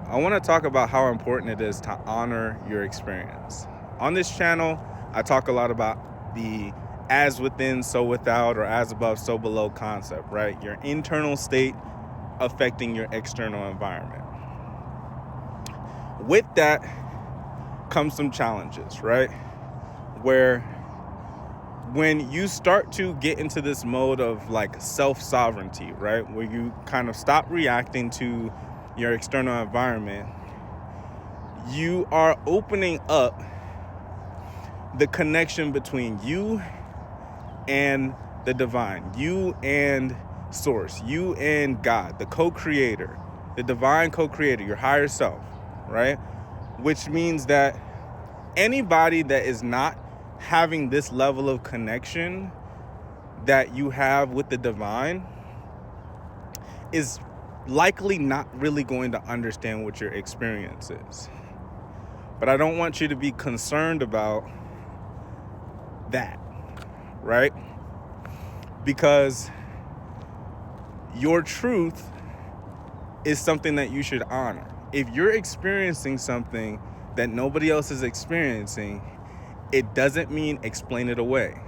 I want to talk about how important it is to honor your experience. On this channel, I talk a lot about the as within, so without, or as above, so below concept, right? Your internal state affecting your external environment. With that comes some challenges, right? Where when you start to get into this mode of like self-sovereignty, right? Where you kind of stop reacting to your external environment, you are opening up the connection between you and the divine, you and source, you and God, the co-creator, the divine co-creator, your higher self, right? Which means that anybody that is not having this level of connection that you have with the divine is likely not really going to understand what your experience is. But I don't want you to be concerned about that, right? Because your truth is something that you should honor. If you're experiencing something that nobody else is experiencing, it doesn't mean explain it away.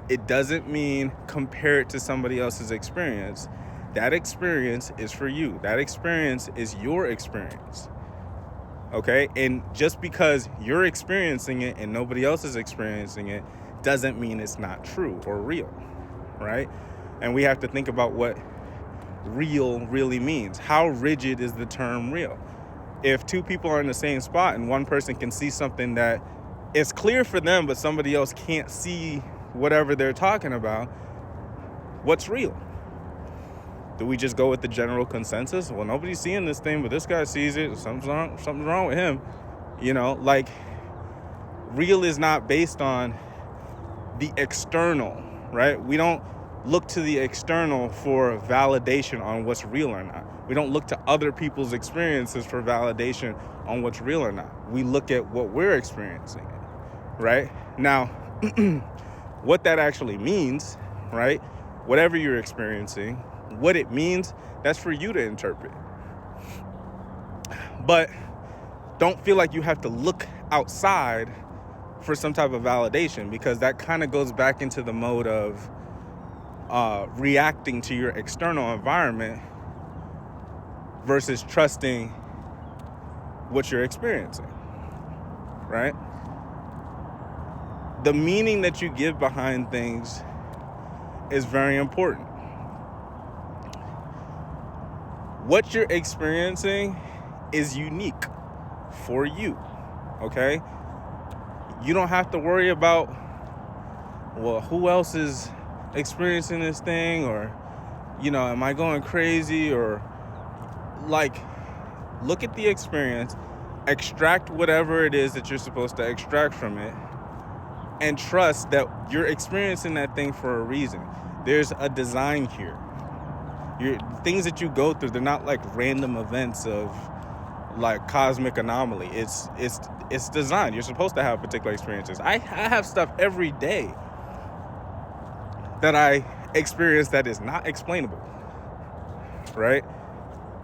It doesn't mean compare it to somebody else's experience. That experience is for you. That experience is your experience. Okay? And just because you're experiencing it and nobody else is experiencing it doesn't mean it's not true or real, right? And we have to think about what real really means. How rigid is the term real? If two people are in the same spot and one person can see something that is clear for them, but somebody else can't see whatever they're talking about, what's real? Do we just go with the general consensus? Well, nobody's seeing this thing, but this guy sees it. Something's wrong with him. Like real is not based on the external, right? We don't look to the external for validation on what's real or not. We don't look to other people's experiences for validation on what's real or not. We look at what we're experiencing, right? Now, what that actually means, right? Whatever you're experiencing, what it means, that's for you to interpret. But don't feel like you have to look outside for some type of validation, because that kind of goes back into the mode of reacting to your external environment versus trusting what you're experiencing, right? The meaning that you give behind things is very important. What you're experiencing is unique for you, okay? You don't have to worry about, well, who else is experiencing this thing, or, am I going crazy, or like, look at the experience, extract whatever it is that you're supposed to extract from it, and trust that you're experiencing that thing for a reason. There's a design here. Things that you go through, they're not like random events of like cosmic anomaly. It's designed. You're supposed to have particular experiences. I have stuff every day that I experience that is not explainable, right?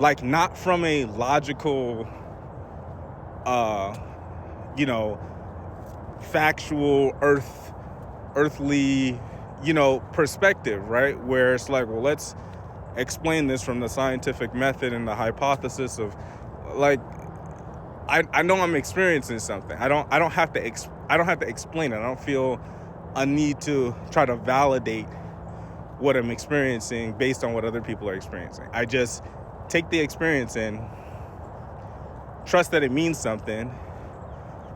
Like, not from a logical, factual, earthly, perspective, right? Where it's like, well, let's explain this from the scientific method and the hypothesis of, like, I know I'm experiencing something. I don't have to explain it. I don't feel a need to try to validate what I'm experiencing based on what other people are experiencing. I just take the experience in, trust that it means something,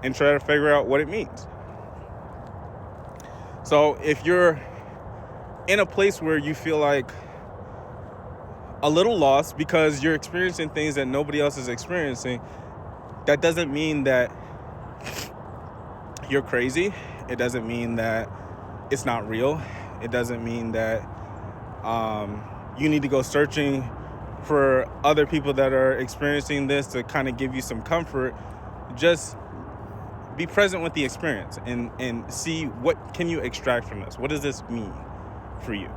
and try to figure out what it means. So if you're in a place where you feel like a little lost because you're experiencing things that nobody else is experiencing, that doesn't mean that you're crazy. It doesn't mean that it's not real. It doesn't mean that you need to go searching for other people that are experiencing this to kind of give you some comfort. Just be present with the experience and see what can you extract from this. What does this mean for you?